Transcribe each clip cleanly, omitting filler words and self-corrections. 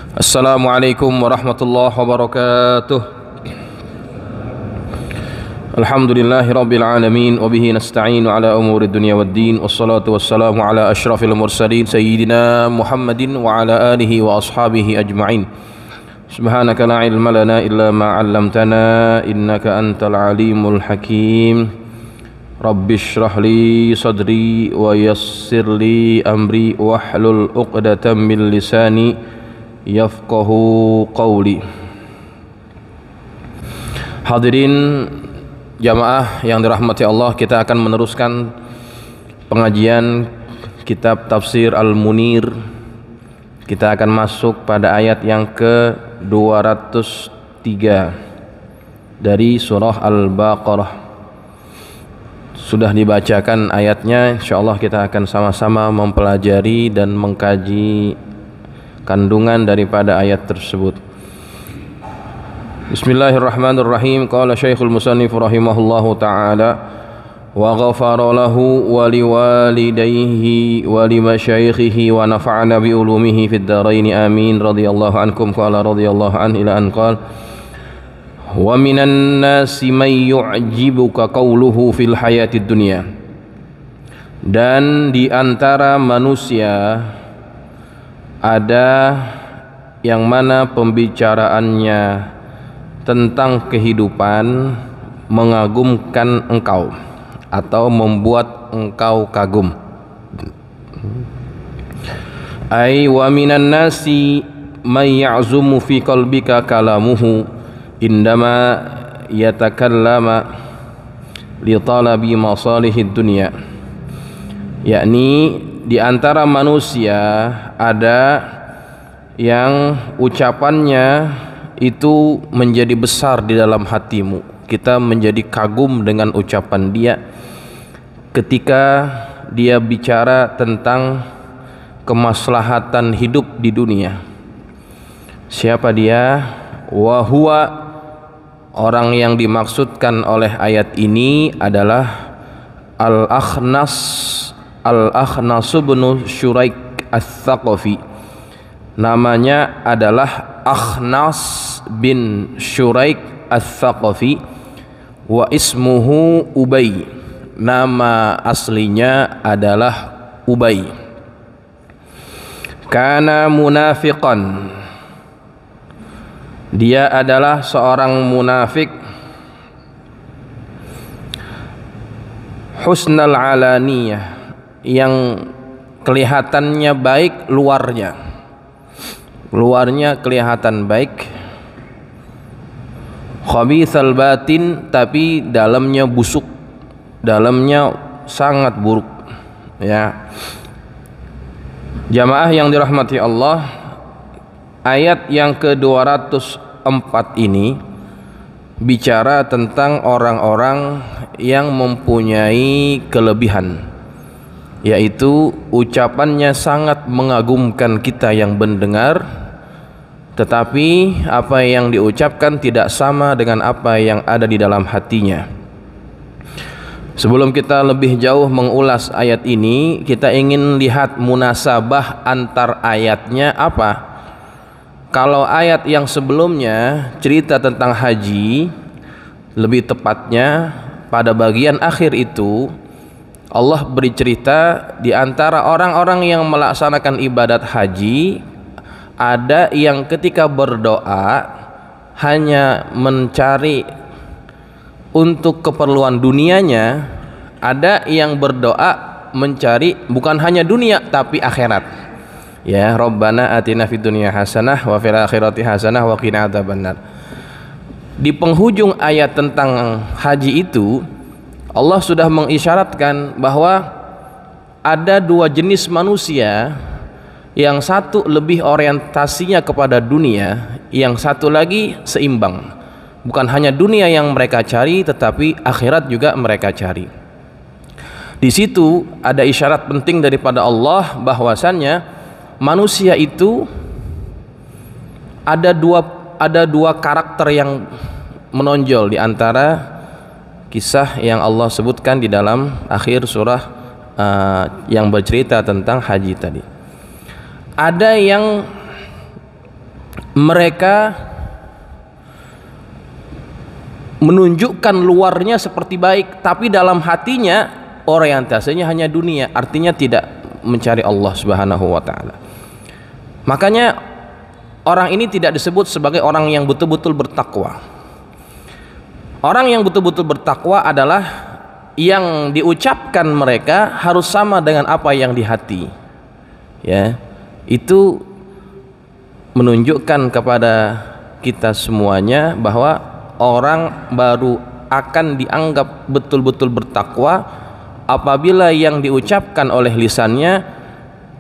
Assalamualaikum warahmatullahi wabarakatuh. Alhamdulillahi rabbil alamin wa bihi nasta'inu ala umuri dunya waddin, wassalatu wassalamu ala asyrafil mursalin sayyidina Muhammadin wa ala alihi wa ashabihi ajma'in. Subhanaka la ilma lana illa ma 'allamtana innaka antal alimul hakim. Rabbi shrah li sadri wa yassir li amri wahlul 'uqdatam min lisani yafqahu qawli. Hadirin jamaah yang dirahmati Allah, kita akan meneruskan pengajian kitab Tafsir Al-Munir. Kita akan masuk pada ayat yang ke-203 dari surah Al-Baqarah. Sudah dibacakan ayatnya, insyaallah kita akan sama-sama mempelajari dan mengkaji kandungan daripada ayat tersebut. Bismillahirrahmanirrahim. Qala Syekhul Musannif rahimahullahu taala wa ghafara lahu wa liwalidayhi wa limasyaikhihi wa nafa'ana bi ulumihi fid dharain amin radhiyallahu ankum. Qala radhiyallahu an ila an qala wa minan nasi may yu'jibuka qawluhu fil hayatid dunya, dan di antara manusia ada yang mana pembicaraannya tentang kehidupan mengagumkan engkau atau membuat engkau kagum. Ay wa minan nasi may ya'zumu fi qalbika kalamuhu indama yatakallama li talabi masalihid dunya, yakni di antara manusia ada yang ucapannya itu menjadi besar di dalam hatimu. Kita menjadi kagum dengan ucapan dia ketika dia bicara tentang kemaslahatan hidup di dunia. Siapa dia? Wa huwa, orang yang dimaksudkan oleh ayat ini adalah Al-Akhnas bin Syuraik Ats-Tsaqafi. Namanya adalah Akhnas bin Syuraik Ats-Tsaqafi wa ismuhu Ubay. Nama aslinya adalah Ubay. Kana munafiqan. Dia adalah seorang munafik. Husnal alaniyah, yang kelihatannya baik luarnya kelihatan baik. Khabithal batin, tapi dalamnya busuk, dalamnya sangat buruk. Ya, jamaah yang dirahmati Allah, ayat yang ke-204 ini bicara tentang orang-orang yang mempunyai kelebihan, yaitu ucapannya sangat mengagumkan kita yang mendengar, tetapi apa yang diucapkan tidak sama dengan apa yang ada di dalam hatinya. Sebelum kita lebih jauh mengulas ayat ini, kita ingin lihat munasabah antar ayatnya apa. Kalau ayat yang sebelumnya cerita tentang haji, lebih tepatnya pada bagian akhir itu Allah beri cerita di antara orang-orang yang melaksanakan ibadat haji, ada yang ketika berdoa hanya mencari untuk keperluan dunianya, ada yang berdoa mencari bukan hanya dunia tapi akhirat. Ya, Rabbana atina fid dunya hasanah wa fil akhirati hasanah wa qina adzabannar. Di penghujung ayat tentang haji itu, Allah sudah mengisyaratkan bahwa ada dua jenis manusia, yang satu lebih orientasinya kepada dunia, yang satu lagi seimbang. Bukan hanya dunia yang mereka cari, tetapi akhirat juga mereka cari. Di situ ada isyarat penting daripada Allah bahwasannya manusia itu ada dua karakter yang menonjol di antara kisah yang Allah sebutkan di dalam akhir surah yang bercerita tentang haji tadi. Ada yang mereka menunjukkan luarnya seperti baik, tapi dalam hatinya orientasenya hanya dunia, artinya tidak mencari Allah Subhanahu wa taala. Makanya orang ini tidak disebut sebagai orang yang betul-betul bertakwa. Orang yang betul-betul bertakwa adalah yang diucapkan mereka harus sama dengan apa yang di hati. Ya, itu menunjukkan kepada kita semuanya bahwa orang baru akan dianggap betul-betul bertakwa apabila yang diucapkan oleh lisannya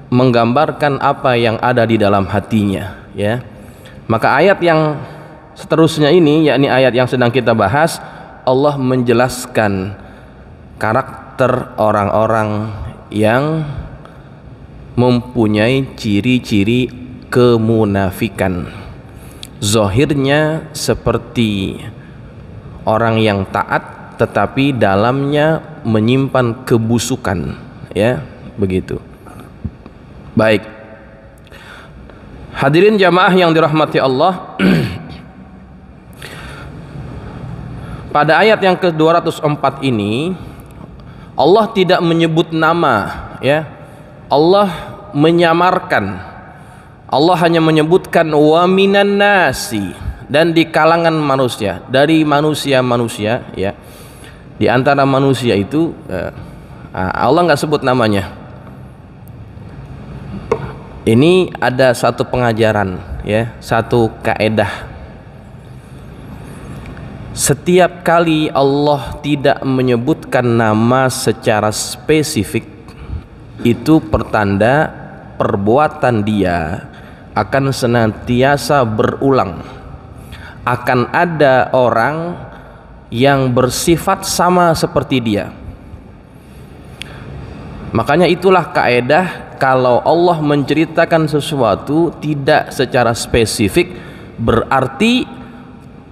menggambarkan apa yang ada di dalam hatinya, ya. Maka ayat yang seterusnya ini, yakni ayat yang sedang kita bahas, Allah menjelaskan karakter orang-orang yang mempunyai ciri-ciri kemunafikan. Zahirnya seperti orang yang taat, tetapi dalamnya menyimpan kebusukan, ya, begitu. Baik, hadirin jamaah yang dirahmati Allah. Pada ayat yang ke-204 ini Allah tidak menyebut nama, ya. Allah menyamarkan. Allah hanya menyebutkan wa minan nasi, dan di kalangan manusia, dari manusia-manusia, ya. Di antara manusia itu Allah nggak sebut namanya. Ini ada satu pengajaran, ya, satu kaedah. Setiap kali Allah tidak menyebutkan nama secara spesifik, itu pertanda perbuatan dia akan senantiasa berulang. Akan ada orang yang bersifat sama seperti dia. Makanya itulah kaedah, kalau Allah menceritakan sesuatu tidak secara spesifik, berarti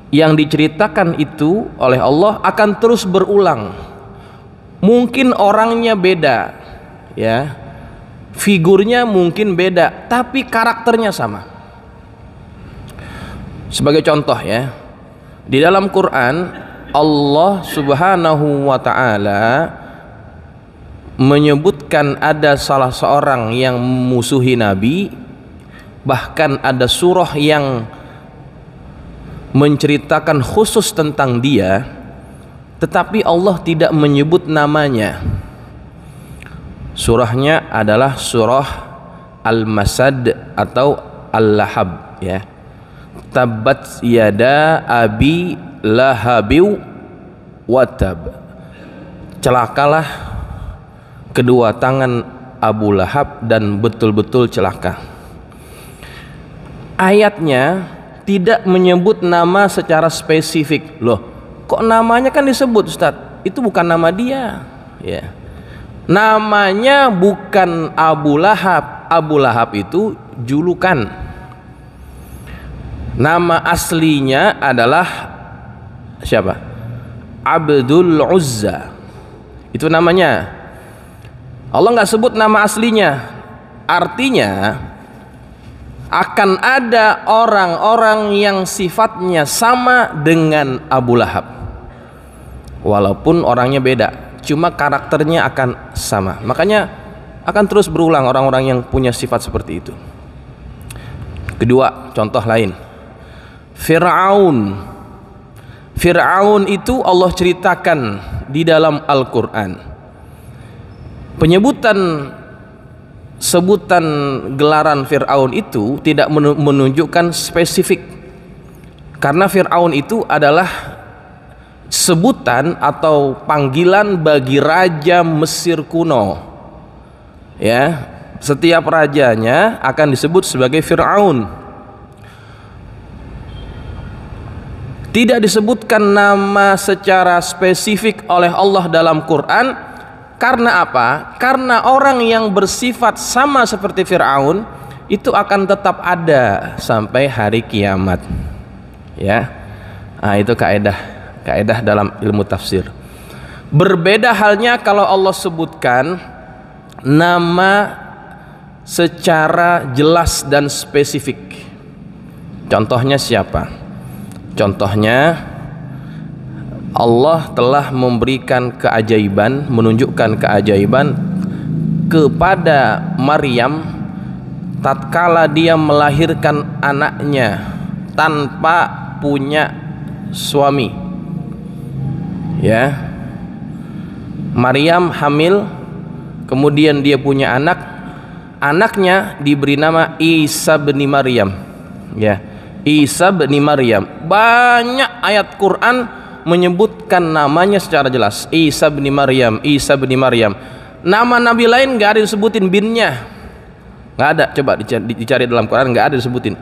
yang diceritakan itu oleh Allah akan terus berulang. Mungkin orangnya beda, ya, figurnya mungkin beda, tapi karakternya sama. Sebagai contoh, ya, di dalam Quran Allah Subhanahu wa taala menyebutkan ada salah seorang yang memusuhi Nabi, bahkan ada surah yang menceritakan khusus tentang dia, tetapi Allah tidak menyebut namanya. Surahnya adalah surah Al-Masad atau Al-Lahab, ya. Tabbat yada abi lahabiw watab. Celakalah kedua tangan Abu Lahab dan betul-betul celaka. Ayatnya tidak menyebut nama secara spesifik. Loh, kok namanya kan disebut, Ustadz? Itu bukan nama dia, ya. Namanya bukan Abu Lahab. Abu Lahab itu julukan. Nama aslinya adalah siapa? Abdul Uzza. Itu namanya. Allah nggak sebut nama aslinya. Artinya akan ada orang-orang yang sifatnya sama dengan Abu Lahab, walaupun orangnya beda, cuma karakternya akan sama. Makanya akan terus berulang orang-orang yang punya sifat seperti itu. Kedua, contoh lain, Fir'aun. Fir'aun itu Allah ceritakan di dalam Al-Quran. Sebutan gelaran Fir'aun itu tidak menunjukkan spesifik, karena Fir'aun itu adalah sebutan atau panggilan bagi raja Mesir kuno, ya. Setiap rajanya akan disebut sebagai Fir'aun. Tidak disebutkan nama secara spesifik oleh Allah dalam Quran. Karena apa? Karena orang yang bersifat sama seperti Fir'aun itu akan tetap ada sampai hari kiamat, ya. Nah, itu kaedah dalam ilmu tafsir. Berbeda halnya kalau Allah sebutkan nama secara jelas dan spesifik. Contohnya siapa? Contohnya Allah telah memberikan keajaiban, menunjukkan keajaiban kepada Maryam tatkala dia melahirkan anaknya tanpa punya suami. Ya. Maryam hamil, kemudian dia punya anak. Anaknya diberi nama Isa bin Maryam. Ya. Isa bin Maryam. Banyak ayat Quran menyebutkan namanya secara jelas. Isa bin Maryam, Isa bin Maryam. Nama nabi lain nggak ada disebutin binnya, nggak ada. Coba dicari dalam Quran, nggak ada disebutin.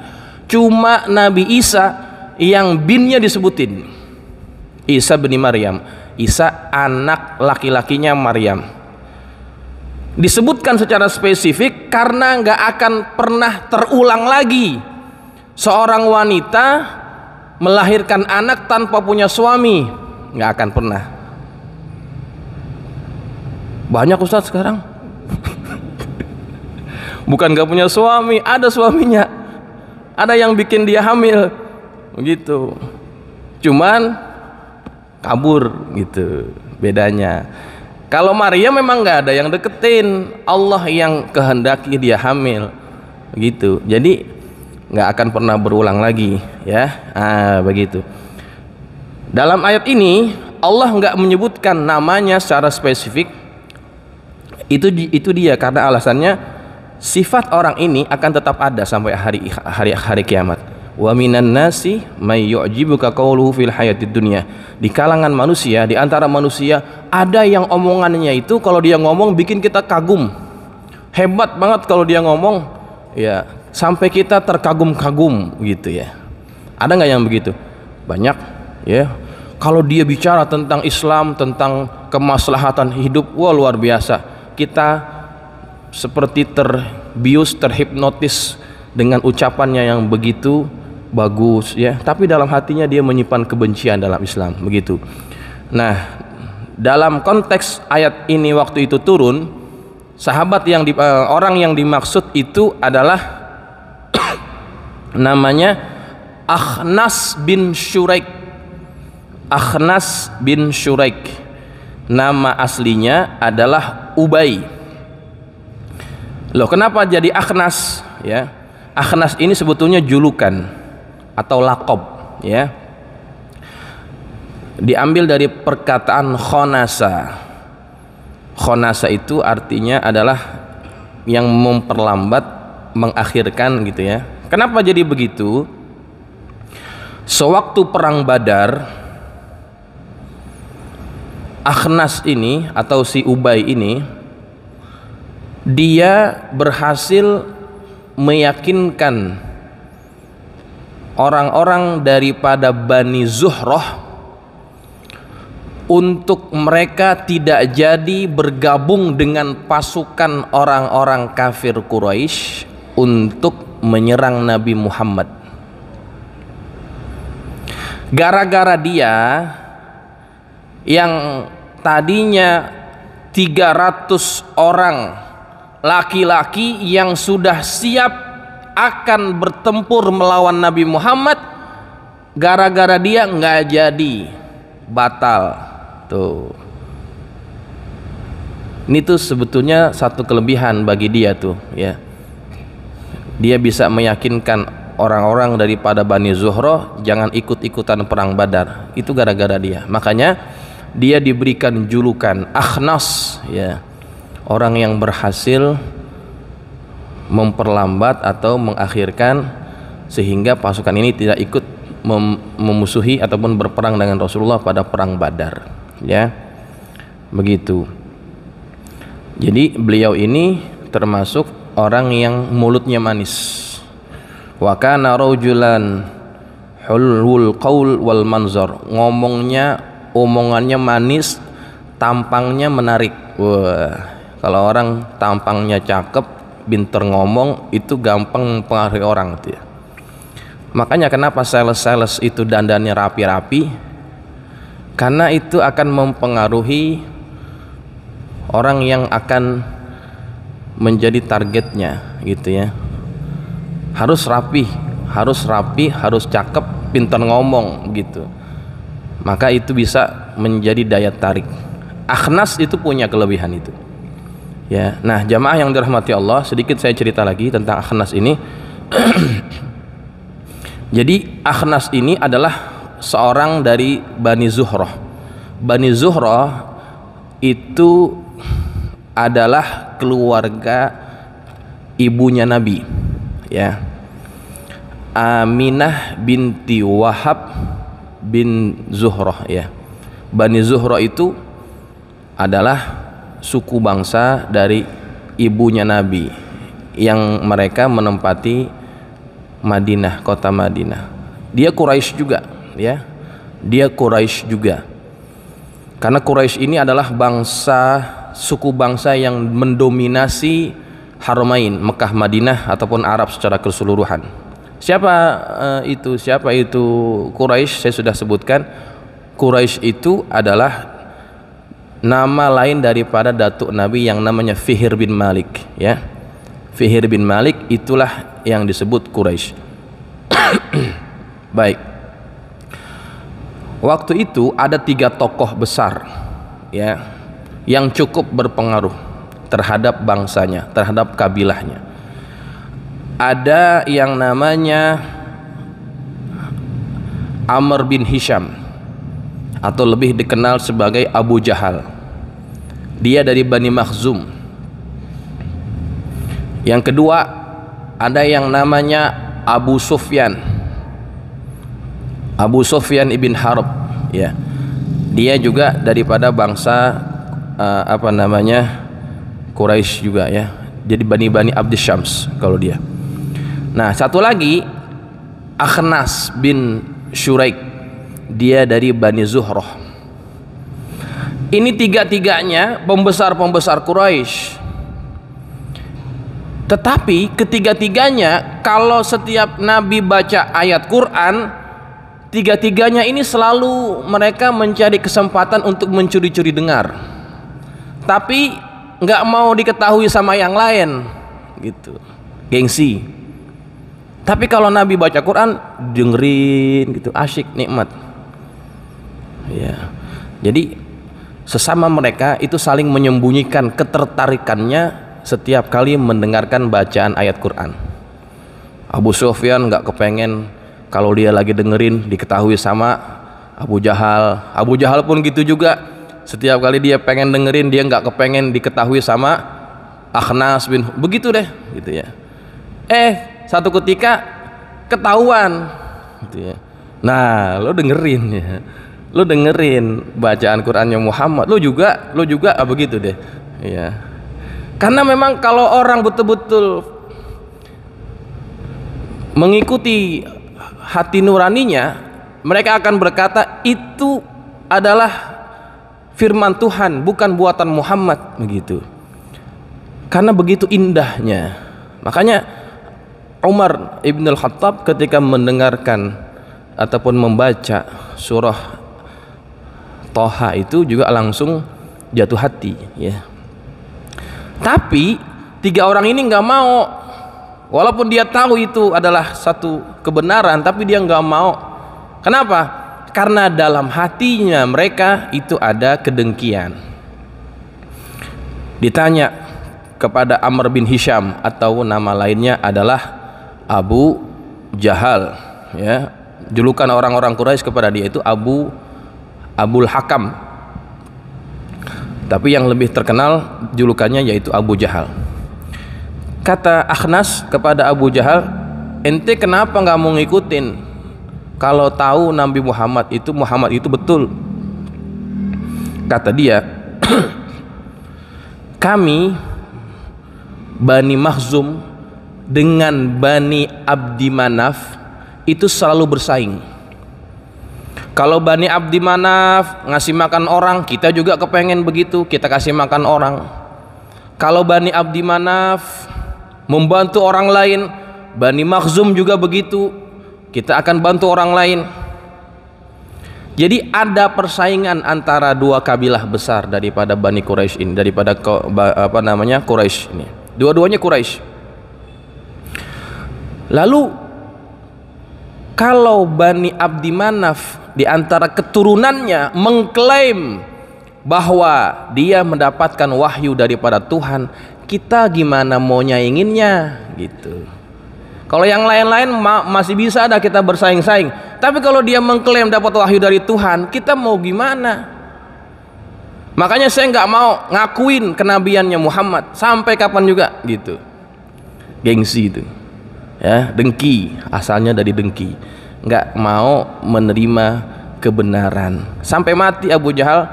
Cuma Nabi Isa yang binnya disebutin. Isa bin Maryam. Isa anak laki-lakinya Maryam. Disebutkan secara spesifik karena nggak akan pernah terulang lagi seorang wanita melahirkan anak tanpa punya suami. Nggak akan pernah. Banyak ustadz sekarang bukan nggak punya suami, ada suaminya, ada yang bikin dia hamil begitu, cuman kabur gitu bedanya. Kalau Maria memang nggak ada yang deketin, Allah yang kehendaki dia hamil gitu, jadi nggak akan pernah berulang lagi ya. Begitu. Dalam ayat ini Allah nggak menyebutkan namanya secara spesifik. Itu dia karena alasannya sifat orang ini akan tetap ada sampai hari kiamat. Wa minan nasi may yu'jibuka qawluhu fil hayatid dunya. Di kalangan manusia, di antara manusia ada yang omongannya itu kalau dia ngomong bikin kita kagum. Hebat banget kalau dia ngomong, ya sampai kita terkagum-kagum gitu ya. Ada nggak yang begitu? Banyak ya. Kalau dia bicara tentang Islam, tentang kemaslahatan hidup, wah luar biasa. Kita seperti terbius, terhipnotis dengan ucapannya yang begitu bagus ya, tapi dalam hatinya dia menyimpan kebencian dalam Islam begitu. Nah, dalam konteks ayat ini waktu itu turun, sahabat yang orang yang dimaksud itu adalah namanya Akhnas bin Syuraik. Akhnas bin Syuraik. Nama aslinya adalah Ubay. Loh, kenapa jadi Akhnas ya? Akhnas ini sebetulnya julukan atau lakob ya, diambil dari perkataan khonasa. Khonasa itu artinya adalah yang memperlambat, mengakhirkan gitu ya. Kenapa jadi begitu? Sewaktu perang Badar, Akhnas ini atau si Ubay ini dia berhasil meyakinkan orang-orang daripada Bani Zuhrah untuk mereka tidak jadi bergabung dengan pasukan orang-orang kafir Quraisy untuk menyerang Nabi Muhammad. Gara-gara dia yang tadinya 300 orang laki-laki yang sudah siap akan bertempur melawan Nabi Muhammad, gara-gara dia nggak jadi, batal tuh. Ini tuh sebetulnya satu kelebihan bagi dia tuh ya. Dia bisa meyakinkan orang-orang daripada Bani Zuhra jangan ikut-ikutan perang Badar. Itu gara-gara dia. Makanya dia diberikan julukan Akhnas ya, orang yang berhasil memperlambat atau mengakhirkan sehingga pasukan ini tidak ikut memusuhi ataupun berperang dengan Rasulullah pada perang Badar ya, begitu. Jadi beliau ini termasuk orang yang mulutnya manis. Wa kana rajulan hulul qaul wal manzar. Omongannya manis, tampangnya menarik. Wah, kalau orang tampangnya cakep, pinter ngomong, itu gampang mempengaruhi orang gitu ya. Makanya kenapa sales itu dandannya rapi-rapi, karena itu akan mempengaruhi orang yang akan menjadi targetnya gitu ya. Harus rapi harus rapi, harus cakep, pintar ngomong gitu. Maka itu bisa menjadi daya tarik. Akhnas itu punya kelebihan itu. Ya, nah jamaah yang dirahmati Allah, sedikit saya cerita lagi tentang Akhnas ini. Jadi Akhnas ini adalah seorang dari Bani Zuhrah. Bani Zuhrah itu adalah keluarga ibunya Nabi, ya, Aminah binti Wahab bin Zuhrah, ya. Bani Zuhrah itu adalah suku bangsa dari ibunya Nabi yang mereka menempati Madinah, kota Madinah. Dia Quraisy juga, ya. Dia Quraisy juga. Karena Quraisy ini adalah suku bangsa yang mendominasi Haramain, Mekah, Madinah ataupun Arab secara keseluruhan. Siapa itu Quraisy? Saya sudah sebutkan. Quraisy itu adalah nama lain daripada datuk Nabi yang namanya Fihr bin Malik, ya. Fihr bin Malik itulah yang disebut Quraisy. Baik. Waktu itu ada 3 tokoh besar, ya, yang cukup berpengaruh terhadap bangsanya, terhadap kabilahnya. Ada yang namanya Amr bin Hisham, atau lebih dikenal sebagai Abu Jahal. Dia dari Bani Makhzum. Yang kedua ada yang namanya Abu Sufyan, Abu Sufyan ibn Harb, ya. Dia juga daripada bangsa Quraisy juga, ya. Jadi Bani Abdi Syams kalau dia. Nah, satu lagi Akhnas bin Syuraik, dia dari Bani Zuhrah. Ini tiga-tiganya pembesar-pembesar Quraisy. Tetapi ketiga-tiganya kalau setiap Nabi baca ayat Quran, tiga-tiganya ini selalu mereka mencari kesempatan untuk mencuri-curi dengar. Tapi nggak mau diketahui sama yang lain, gitu. Gengsi. Tapi kalau Nabi baca Quran, dengerin gitu, asyik, nikmat. Ya. Jadi sesama mereka itu saling menyembunyikan ketertarikannya setiap kali mendengarkan bacaan ayat Quran. Abu Sufyan nggak kepengen kalau dia lagi dengerin diketahui sama Abu Jahal. Abu Jahal pun gitu juga. Setiap kali dia pengen dengerin, dia nggak kepengen diketahui sama Akhnas bin, begitu deh, gitu ya. Satu ketika ketahuan, gitu ya. Nah, lo dengerin ya, lo dengerin bacaan Qurannya Muhammad, lo juga begitu deh, ya. Karena memang kalau orang betul-betul mengikuti hati nuraninya, mereka akan berkata itu adalah firman Tuhan, bukan buatan Muhammad, begitu. Karena begitu indahnya. Makanya Umar ibn al-Khattab ketika mendengarkan ataupun membaca surah Toha itu juga langsung jatuh hati, ya. Tapi 3 orang ini nggak mau, walaupun dia tahu itu adalah satu kebenaran, tapi dia nggak mau. Kenapa? Karena dalam hatinya mereka itu ada kedengkian. Ditanya kepada Amr bin Hisham, atau nama lainnya adalah Abu Jahal, ya. Julukan orang-orang Quraisy kepada dia itu Abul Hakam. Tapi yang lebih terkenal julukannya yaitu Abu Jahal. Kata Akhnas kepada Abu Jahal, ente kenapa nggak mau ngikutin kalau tahu Nabi Muhammad itu betul? Kata dia, kami Bani Makhzum dengan Bani Abdi Manaf itu selalu bersaing. Kalau Bani Abdi Manaf ngasih makan orang, kita juga kepengen begitu, kita kasih makan orang. Kalau Bani Abdi Manaf membantu orang lain, Bani Makhzum juga begitu, kita akan bantu orang lain. Jadi ada persaingan antara 2 kabilah besar daripada Bani Quraisy ini, daripada Quraisy ini. Dua-duanya Quraisy. Lalu Kalau Bani Abdi Manaf di antara keturunannya mengklaim bahwa dia mendapatkan wahyu daripada Tuhan, kita gimana mau nyainginnya gitu. Kalau yang lain-lain masih bisa ada kita bersaing-saing, tapi kalau dia mengklaim dapat wahyu dari Tuhan, kita mau gimana? Makanya saya nggak mau ngakuin kenabiannya Muhammad sampai kapan juga gitu. Gengsi itu, ya, dengki, asalnya dari dengki, nggak mau menerima kebenaran. Sampai mati Abu Jahal,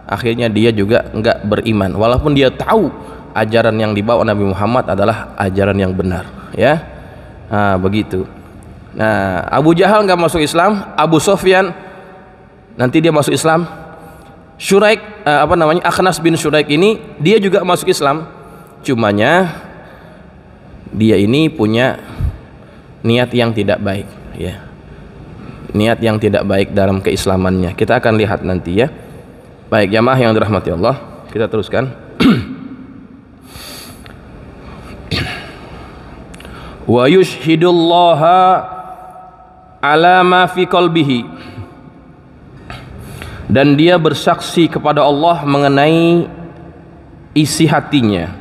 akhirnya dia juga nggak beriman, walaupun dia tahu ajaran yang dibawa Nabi Muhammad adalah ajaran yang benar, ya. Nah, begitu. Nah, Abu Jahal nggak masuk Islam, Abu Sufyan nanti dia masuk Islam. Syuraik, Akhnas bin Syuraik ini dia juga masuk Islam, cumanya dia ini punya niat yang tidak baik, ya, niat yang tidak baik dalam keislamannya. Kita akan lihat nanti, ya. Baik, jamaah yang dirahmati Allah, kita teruskan. Wa yushhidullaha ala ma fi qalbihi, dan dia bersaksi kepada Allah mengenai isi hatinya.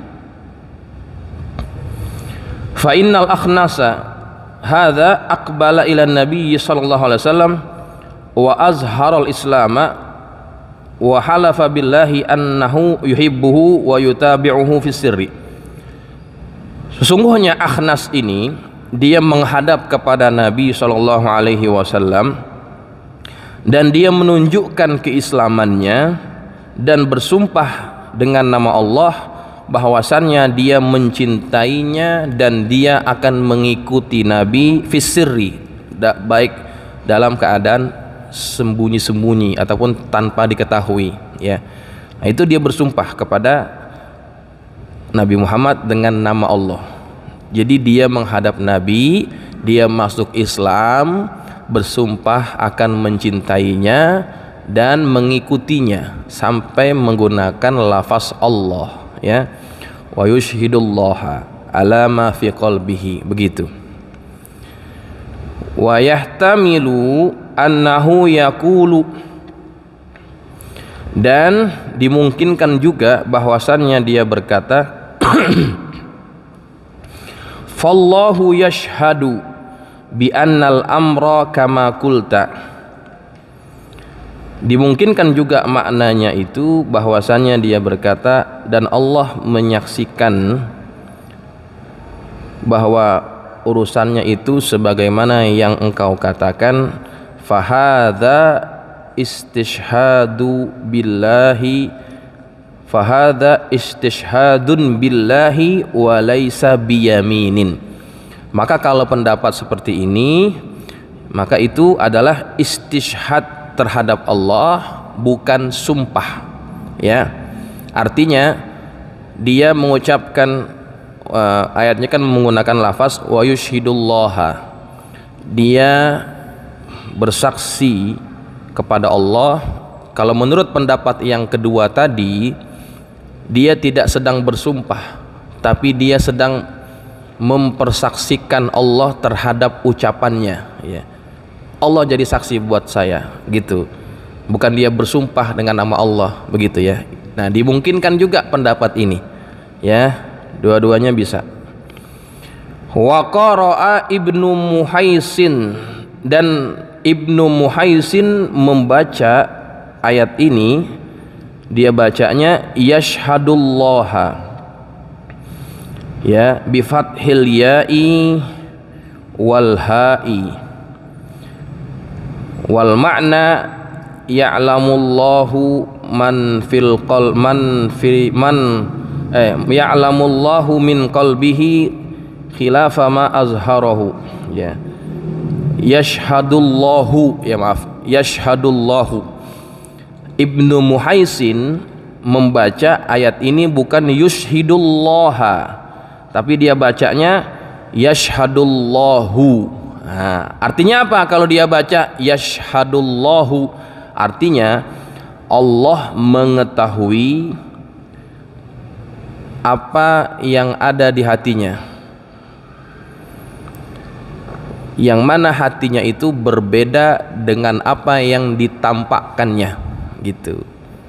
Fa innal akhnasa hadza aqbala ila nabiy sallallahu alaihi wasallam wa azharal islama wa halafa billahi annahu yuhibbuhu wa yutabi'uhu fis sirri. Sesungguhnya Akhnas ini dia menghadap kepada Nabi sallallahu alaihi wasallam dan dia menunjukkan keislamannya dan bersumpah dengan nama Allah bahwasannya dia mencintainya dan dia akan mengikuti Nabi fisirri, baik dalam keadaan sembunyi-sembunyi ataupun tanpa diketahui, ya. Nah, itu dia bersumpah kepada Nabi Muhammad dengan nama Allah. Jadi dia menghadap Nabi, dia masuk Islam, bersumpah akan mencintainya dan mengikutinya sampai menggunakan lafaz Allah, ya. Wa yushhidullaha ala ma fi qalbihi, begitu. Wa yahtamilu annahu yaqulu, dan dimungkinkan juga bahwasannya dia berkata fallahu yashhadu bi annal amra kama qulta. Dimungkinkan juga maknanya itu bahwasannya dia berkata dan Allah menyaksikan bahwa urusannya itu sebagaimana yang engkau katakan. Fahadha istishhadu billahi, fahadha istishhadun billahi wa laisa biyaminin. Maka kalau pendapat seperti ini, maka itu adalah istishhad terhadap Allah, bukan sumpah, ya. Artinya dia mengucapkan ayatnya kan menggunakan lafaz wa yushhidullaha, dia bersaksi kepada Allah. Kalau menurut pendapat yang kedua tadi, dia tidak sedang bersumpah, tapi dia sedang mempersaksikan Allah terhadap ucapannya, ya. Allah jadi saksi buat saya, gitu. Bukan dia bersumpah dengan nama Allah, begitu, ya. Nah, dimungkinkan juga pendapat ini, ya. Dua-duanya bisa. Wa qara'a Ibnu Muhaisin, dan Ibnu Muhaisin membaca ayat ini, dia bacanya yashhadullaha, ya, bi fathil ya'i wal ha'i, wal makna ya'lamullahu man fil qal man fi man ya'lamullahu min qalbihi khilafa ma azharahu, ya. Yashhadullahu, ya, maaf, yashhadullahu. Ibnu Muhaisin membaca ayat ini bukan yushhidullaha, tapi dia bacanya yashhadullahu. Nah, artinya apa kalau dia baca yashhadullahu? Artinya Allah mengetahui apa yang ada di hatinya. yang mana hatinya itu berbeda dengan apa yang ditampakkannya gitu.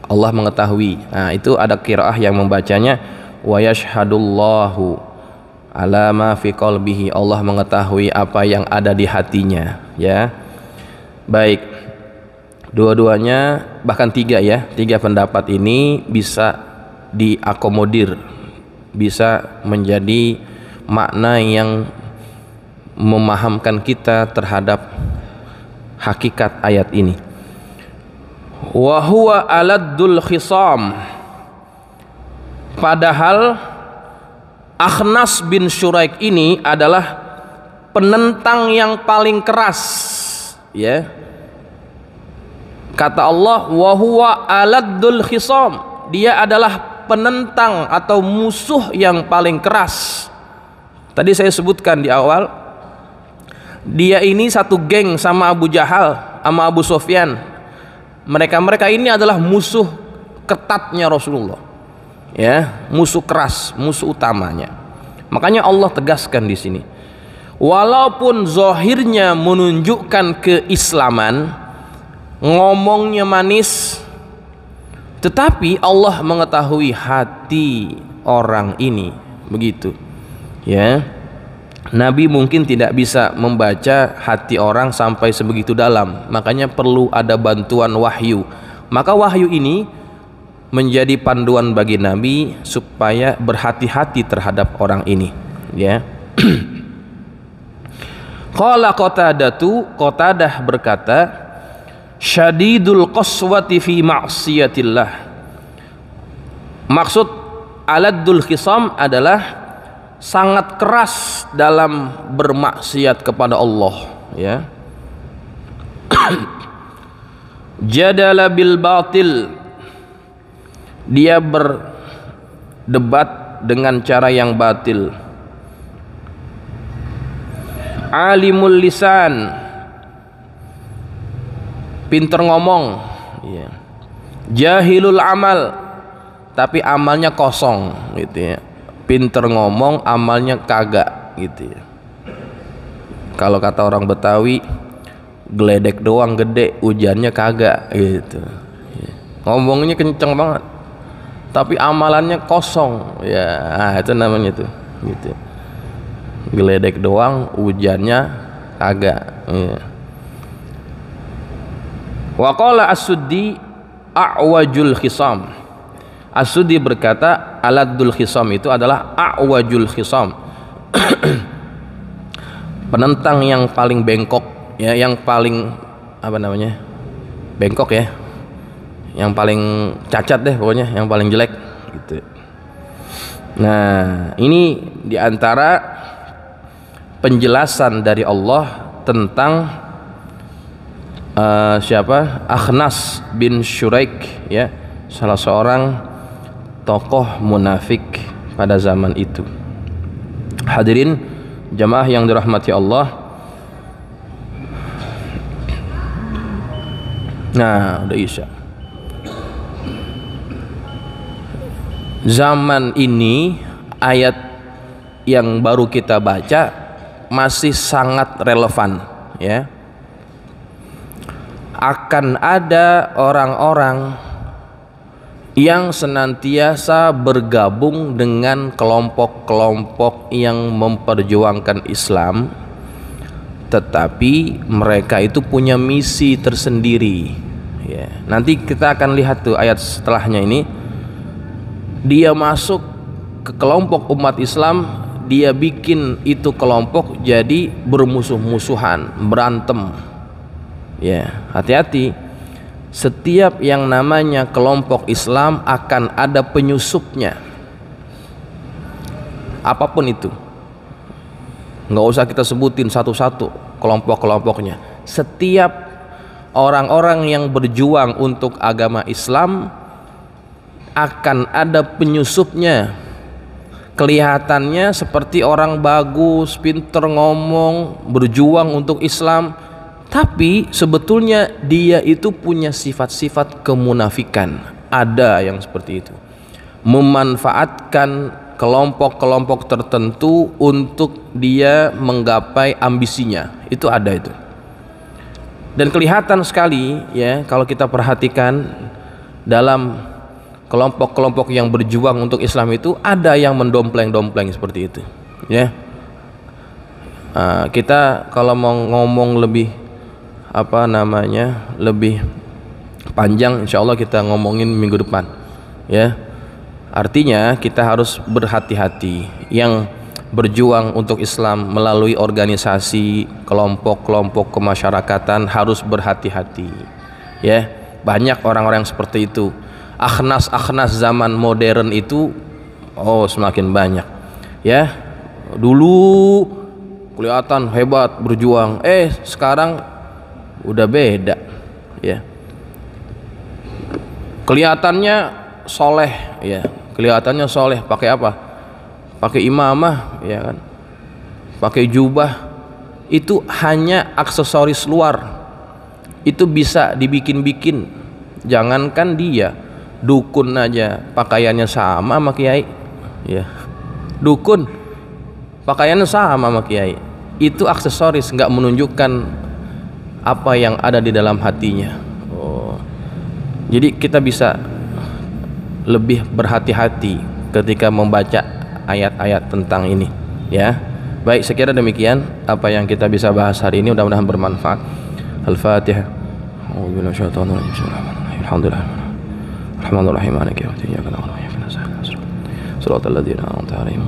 Allah mengetahui. Nah, itu ada qiraah yang membacanya wa yashhadullahu ala ma fi qalbihi. Allah mengetahui apa yang ada di hatinya, ya. Baik. Dua-duanya, bahkan tiga pendapat ini bisa diakomodir, bisa menjadi makna yang memahamkan kita terhadap hakikat ayat ini. Wa huwa aladdul khisam. Padahal Akhnas bin Syuraik ini adalah penentang yang paling keras, ya. Kata Allah, wa huwa aladdul khisam. Dia adalah penentang atau musuh yang paling keras. Tadi saya sebutkan di awal, dia ini satu geng sama Abu Jahal, sama Abu Sufyan. Mereka ini adalah musuh ketatnya Rasulullah, ya, musuh keras, musuh utamanya. Makanya Allah tegaskan di sini, walaupun zahirnya menunjukkan keislaman, ngomongnya manis, tetapi Allah mengetahui hati orang ini, begitu, ya. Nabi mungkin tidak bisa membaca hati orang sampai sebegitu dalam, makanya perlu ada bantuan wahyu. Maka wahyu ini menjadi panduan bagi Nabi supaya berhati-hati terhadap orang ini, ya. Qala Qatadah berkata, syadidul qaswati fi ma'siyatillah. Maksud aladdul khisam adalah sangat keras dalam bermaksiat kepada Allah, ya. Jadala bil batil, dia berdebat dengan cara yang batil. Alimul lisan, pinter ngomong, ya. Jahilul amal, tapi amalnya kosong, gitu, ya. Pinter ngomong, amalnya kagak, gitu, ya. Kalau kata orang Betawi, geledek doang gede, hujannya kagak, gitu, ya. Ngomongnya kenceng banget tapi amalannya kosong, ya. Nah, itu namanya tuh, gitu. Geledek doang, hujannya kagak, ya. Wa qala As-Suddi a'wajul khisam. As-Suddi berkata aladdul khisam itu adalah a'wajul khisam. Penentang yang paling bengkok, ya, yang paling apa namanya? Bengkok, ya. Yang paling cacat deh pokoknya, yang paling jelek, gitu. Nah, ini diantara penjelasan dari Allah tentang siapa? Akhnas bin Syuraik, ya, salah seorang tokoh munafik pada zaman itu. Hadirin jamaah yang dirahmati Allah. Nah, udah isya. Zaman ini ayat yang baru kita baca masih sangat relevan, ya. Akan ada orang-orang yang senantiasa bergabung dengan kelompok-kelompok yang memperjuangkan Islam, tetapi mereka itu punya misi tersendiri, ya. Nanti kita akan lihat tuh ayat setelahnya ini, dia masuk ke kelompok umat Islam, dia bikin itu kelompok jadi bermusuh-musuhan, berantem, ya. Hati-hati. Setiap yang namanya kelompok Islam akan ada penyusupnya, apapun itu. Nggak usah kita sebutin satu-satu kelompok-kelompoknya. Setiap orang-orang yang berjuang untuk agama Islam akan ada penyusupnya. Kelihatannya seperti orang bagus, pinter ngomong, berjuang untuk Islam, tapi sebetulnya dia itu punya sifat-sifat kemunafikan. Ada yang seperti itu, memanfaatkan kelompok-kelompok tertentu untuk dia menggapai ambisinya. Itu ada itu. Dan kelihatan sekali ya kalau kita perhatikan dalam kelompok-kelompok yang berjuang untuk Islam itu ada yang mendompleng-dompleng seperti itu ya. Kita kalau mau ngomong lebih lebih panjang, insya Allah kita ngomongin minggu depan ya. Artinya kita harus berhati-hati. Yang berjuang untuk Islam melalui organisasi, kelompok-kelompok kemasyarakatan harus berhati-hati ya. Banyak orang-orang yang seperti itu. Akhnas zaman modern itu semakin banyak ya. Dulu kelihatan hebat berjuang, sekarang udah beda ya. Kelihatannya soleh ya, kelihatannya soleh pakai apa? Pakai imamah ya kan, pakai jubah. Itu hanya aksesoris luar, itu bisa dibikin-bikin. Jangankan dia, dukun aja pakaiannya sama sama kiai ya. Dukun pakaiannya sama sama kiai. Itu aksesoris, nggak menunjukkan apa yang ada di dalam hatinya. Jadi kita bisa lebih berhati-hati ketika membaca ayat-ayat tentang ini ya. Baik, sekira demikian apa yang kita bisa bahas hari ini, mudah-mudahan bermanfaat. Al-Fatihah. Alhamdulillah. Rahmanir-Rahim. Maliki yaumiddin. Iyyaka na'budu wa iyyaka nasta'in. Shiratal ladzina an'amta 'alaihim.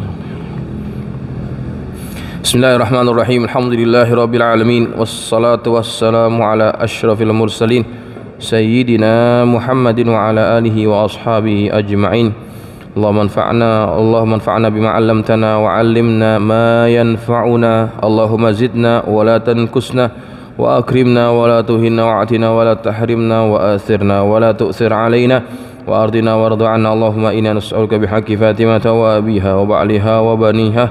Bismillahirrahmanirrahim. Alhamdulillahirabbil alamin wassalatu wassalamu ala asyrafil mursalin sayyidina Muhammadin wa ala alihi wa ashabihi ajma'in. Allahumma anfa'na bima 'allamtana wa 'allimna ma yanfa'una. Allahumma zidna wa la tanqusna wa akrimna wa la tuhinna wa atina wa la tahrimna wa athirna wa la tu'thir 'alaina wa ardina warda 'anna. Allahumma inna nas'aluka bihaqqi Fatimata wa abiha wa ba'liha wa baniha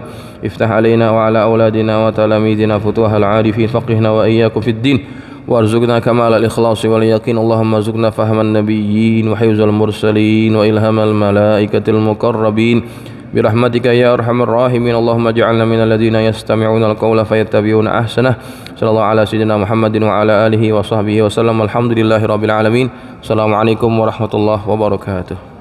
iftah 'alaina wa 'ala auladina wa talamidina futuhal 'arifin faqihna wa iyyakum fid din warzuqna kamal al-ikhlas wal yaqin. Allahumma zuqna fahman nabiyyin wa hifzal mursalin wa ilhamal malaikatil muqarrabin birahmatika ya arhamar rahimin. Allahumma ij'alna minal ladzina yastami'una al-qawla fayattabi'una ahsanah. Sallallahu ala sayyidina Muhammadin wa ala alihi wa sahbihi wa sallam. Alhamdulillahirabbil alamin. Assalamualaikum warahmatullahi wabarakatuh.